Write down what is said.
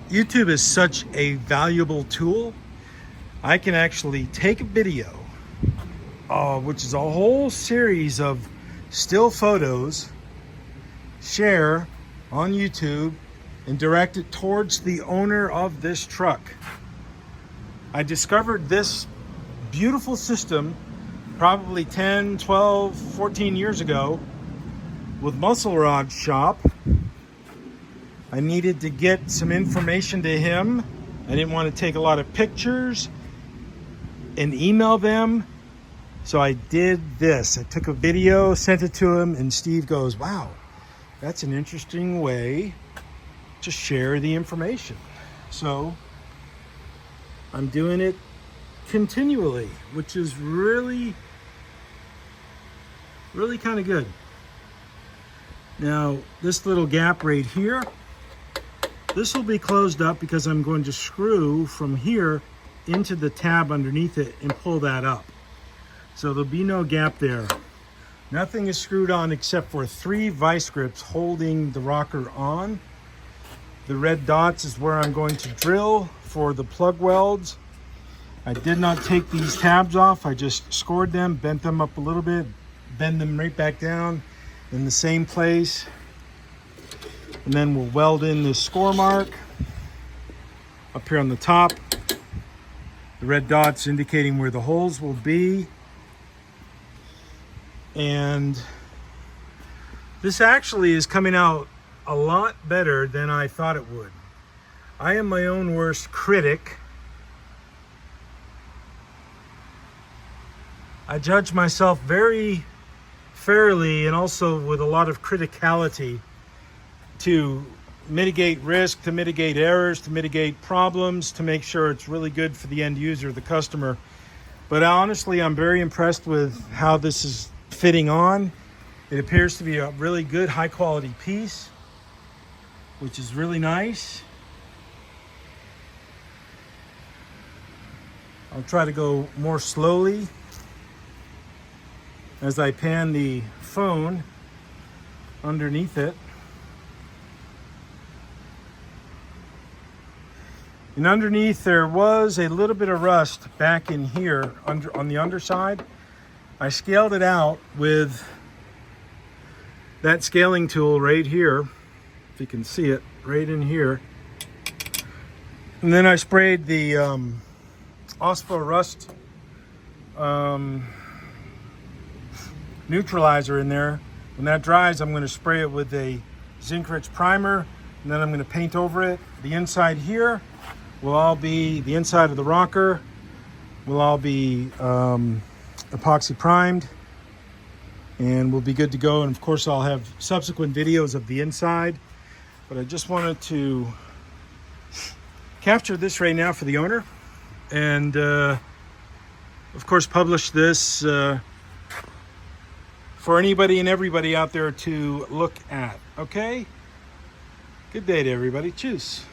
YouTube is such a valuable tool. I can actually take a video, which is a whole series of still photos, share on YouTube, and direct it towards the owner of this truck. I discovered this beautiful system probably 10, 12, 14 years ago with Muscle Rod Shop. I needed to get some information to him. I didn't want to take a lot of pictures and email them. So I did this. I took a video, sent it to him, and Steve goes, wow, that's an interesting way to share the information. So I'm doing it continually, which is really kind of good. Now, this little gap right here, this will be closed up because I'm going to screw from here into the tab underneath it and pull that up. So there'll be no gap there. Nothing is screwed on except for 3 vice grips holding the rocker on. The red dots is where I'm going to drill for the plug welds. I did not take these tabs off. I just scored them, bent them up a little bit, bend them right back down in the same place. And then we'll weld in this score mark up here on the top. The red dots indicating where the holes will be. And this actually is coming out a lot better than I thought it would. I am my own worst critic. I judge myself very fairly and also with a lot of criticality to mitigate risk, to mitigate errors, to mitigate problems, to make sure it's really good for the end user, the customer. But honestly, I'm very impressed with how this is fitting on. It appears to be a really good, high quality piece, which is really nice. I'll try to go more slowly as I pan the phone underneath it. And underneath there was a little bit of rust back in here on the underside. I scaled it out with that scaling tool right here, if you can see it, right in here. And then I sprayed the OSPA rust neutralizer in there. When that dries, I'm going to spray it with a zinc rich primer, and then I'm going to paint over it. The inside here will all be, the inside of the rocker will all be epoxy primed, and we'll be good to go. And of course I'll have subsequent videos of the inside, but I just wanted to capture this right now for the owner, and of course publish this for anybody and everybody out there to look at. Okay, good day to everybody. Cheers.